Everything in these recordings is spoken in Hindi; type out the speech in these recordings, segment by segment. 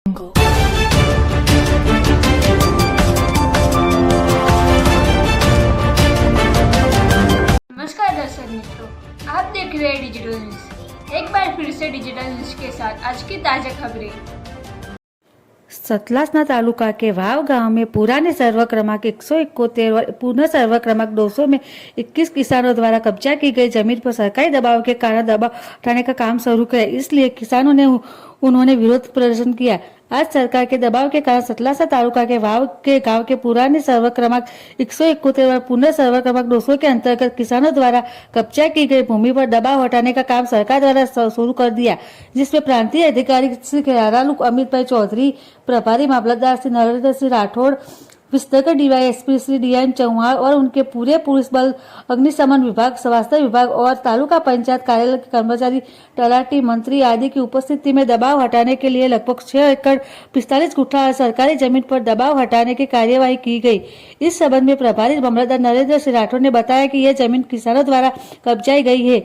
नमस्कार दर्शक मित्रों, आप देख रहे हैं डिजिटल न्यूज। एक बार फिर से डिजिटल न्यूज के साथ आज की ताजा खबरें। सतलासना तालुका के वाव गांव में पुराने सर्वे क्रमांक 171 और पुनः सर्वे क्रमांक 200 में 21 किसानों द्वारा कब्जा की गई जमीन पर सरकारी दबाव के कारण दबाव हटाने का काम शुरू किया। इसलिए किसानों ने उन्होंने विरोध प्रदर्शन किया। आज सरकार के दबाव के कारण सतलासना तालुका के वाव के गांव के पुराने सर्वे क्रमांक 171 और पुनः सर्वे क्रमांक 200 के अंतर्गत किसानों द्वारा कब्जा की गई भूमि पर दबाव हटाने का काम सरकार द्वारा शुरू कर दिया, जिसमें प्रांतीय अधिकारी श्री खयारालू अमित भाई चौधरी, प्रभारी मामलतदार श्री नरेंद्र सिंह राठौड़, विस्तार डीवाईएसपी श्री डीएन चौहान और उनके पूरे पुलिस बल, अग्निशमन विभाग, स्वास्थ्य विभाग और तालुका पंचायत कार्यालय के कर्मचारी, तलाटी, मंत्री आदि की उपस्थिति में दबाव हटाने के लिए लगभग 6 एकड़ 45 गुठा सरकारी जमीन पर दबाव हटाने की कार्यवाही की गई। इस संबंध में प्रभारी मामलतदार नरेंद्र सिंह राठौड़ ने बताया कि यह जमीन किसानों द्वारा कब्जाई गई है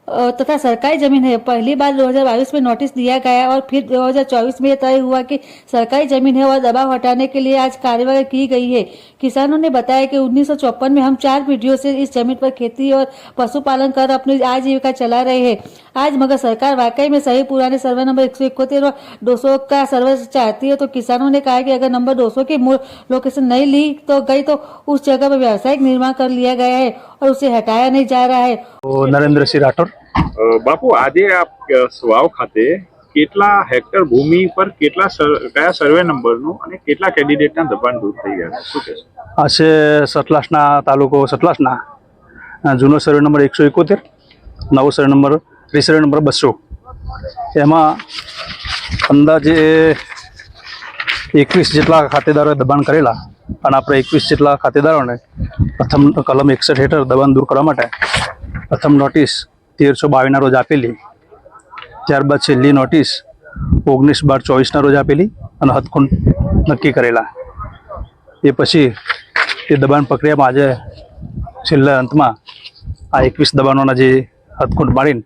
तथा सरकारी जमीन है। पहली बार 2022 में नोटिस दिया गया और फिर 2024 में यह तय हुआ कि सरकारी जमीन है और दबाव हटाने के लिए आज कार्यवाही की गई है। किसानों ने बताया कि 1954 में हम 4 पीढ़ियों से इस जमीन पर खेती और पशुपालन कर अपनी आजीविका चला रहे हैं। आज मगर सरकार वाकई में सही पुराने सर्वे नंबर 171 और 200 का सर्वे चाहती है, तो किसानों ने कहा कि अगर नंबर 200 की मूल लोकेशन नहीं ली तो गई तो उस जगह पर व्यावसायिक निर्माण कर लिया गया है और उसे हटाया नहीं जा रहा है। तो नरेंद्र सिंह राठौड़। बापू, આજે આપ સ્વાવ ખાતે કેટલા હેક્ટર ભૂમિ પર કયા સર્વે નંબરનું અને કેટલા કેન્ડિડેટના દબાણ દૂર થઈ ગયા છે, શું કહેશો? આ છે સતલાસના તાલુકો સતલાસના જૂનો સર્વે નંબર 171, નવો સર્વે નંબર રીસર્વે નંબર 200, એમાં અંદાજે 21 જેટલા ખાતેદારોએ દબાણ કરેલા અને આપણે 21 જેટલા ખાતેદારોને પ્રથમ કલમ 61 હેઠળ દબાણ દૂર કરવા માટે પ્રથમ નોટિસ 13/22 રોજ આપેલી, ત્યારબાદ છેલ્લી નોટિસ 19/12/24 રોજ આપેલી અને હદખુંડ નક્કી કરેલા। એ પછી એ દબાણ પ્રક્રિયામાં આજે છેલ્લા અંતમાં આ 21 દબાણોના જે હદખુંડ મારીને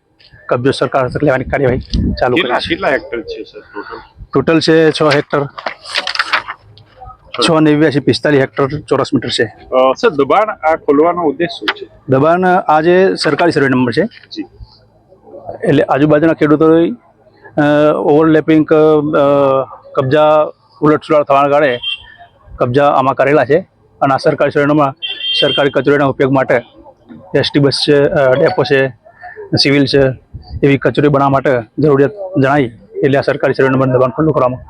કબજો સરકાર હસ્તક લેવાની કાર્યવાહી ચાલુ કરી છે। કેટલા હેક્ટર છે સર ટોટલ છે 6 હેક્ટર, 68945 હેક્ટર ચોરસ મીટર છે। સર, દબાણ આ ખોલવાનો ઉદ્દેશ શું છે? દબાણ આજે સરકારી સર્વે નંબર છે, જી, એટલે આજુબાજુના ખેડૂતોએ ઓવરલેપિંગ કબજા ઉલટસુલટ થવાના કારણે કબજા આમાં કરેલા છે અને આ સરકારી સર્વે નંબરમાં સરકારી કચેરીના ઉપયોગ માટે એસટી બસ છે, ડેપો છે, સિવિલ છે, એવી કચેરી બનાવવા માટે જરૂરિયાત જણાવી એટલે આ સરકારી સર્વે નંબર દબાણ ખુલ્લું કરવામાં